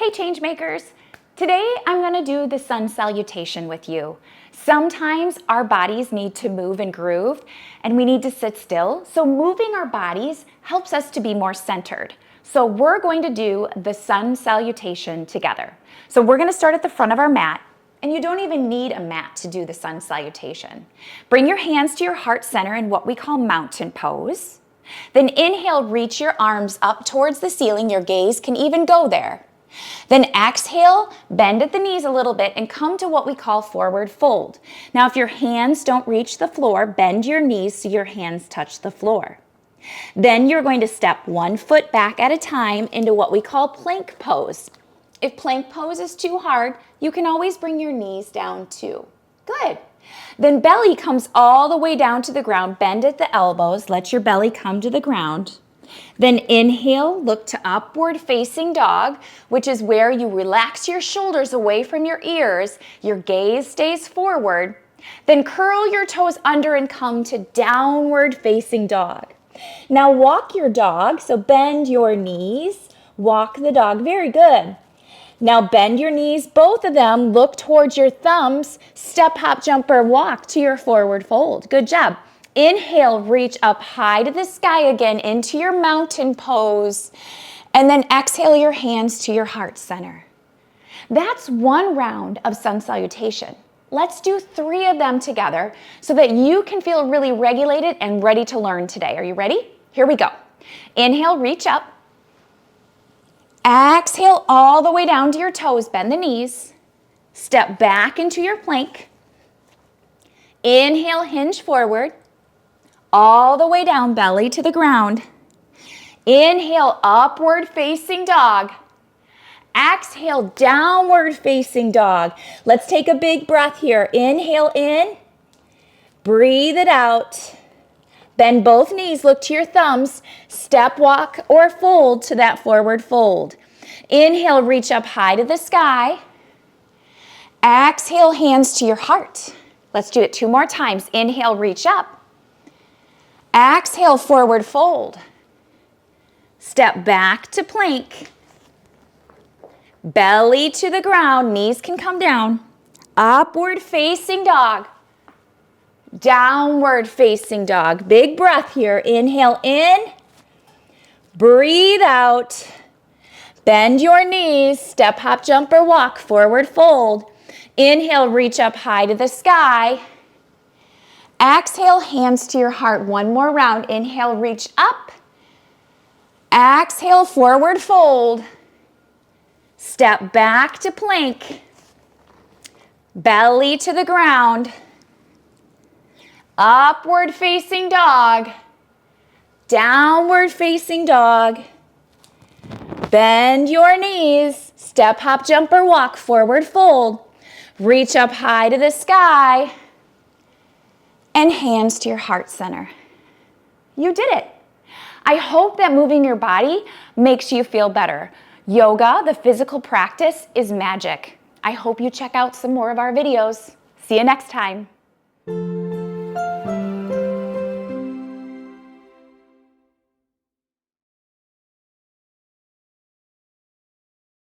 Hey change makers! Today I'm going to do the sun salutation with you. Sometimes our bodies need to move and groove and we need to sit still. So moving our bodies helps us to be more centered. So we're going to do the sun salutation together. So we're going to start at the front of our mat, and you don't even need a mat to do the sun salutation. Bring your hands to your heart center in what we call mountain pose. Then inhale, reach your arms up towards the ceiling. Your gaze can even go there. Then exhale, bend at the knees a little bit and come to what we call forward fold. Now, if your hands don't reach the floor, bend your knees so your hands touch the floor. Then you're going to step one foot back at a time into what we call plank pose. If plank pose is too hard, you can always bring your knees down too. Good. Then belly comes all the way down to the ground. Bend at the elbows. Let your belly come to the ground. Then inhale, look to upward facing dog, which is where you relax your shoulders away from your ears. Your gaze stays forward. Then curl your toes under and come to downward facing dog. Now walk your dog, so bend your knees. Walk the dog, very good. Now bend your knees, both of them, look towards your thumbs, step, hop, jump, or walk to your forward fold. Good job. Inhale, reach up high to the sky again into your mountain pose, and then exhale your hands to your heart center. That's one round of sun salutation. Let's do 3 of them together so that you can feel really regulated and ready to learn today. Are you ready? Here we go. Inhale, reach up. Exhale all the way down to your toes, bend the knees. Step back into your plank. Inhale, hinge forward. All the way down, belly to the ground. Inhale, upward facing dog. Exhale, downward facing dog. Let's take a big breath here. Inhale in. Breathe it out. Bend both knees, look to your thumbs. Step, walk, or fold to that forward fold. Inhale, reach up high to the sky. Exhale, hands to your heart. Let's do it 2 more times. Inhale, reach up. Exhale, forward fold. Step back to plank. Belly to the ground, knees can come down. Upward facing dog. Downward facing dog. Big breath here. Inhale in. Breathe out. Bend your knees. Step, hop, jump, or walk. Forward fold. Inhale, reach up high to the sky. Exhale, hands to your heart. 1 more round. Inhale, reach up. Exhale, forward fold. Step back to plank. Belly to the ground. Upward facing dog. Downward facing dog. Bend your knees. Step, hop, jump, or walk. Forward fold. Reach up high to the sky. And hands to your heart center. You did it. I hope that moving your body makes you feel better. Yoga, the physical practice, is magic. I hope you check out some more of our videos. See you next time.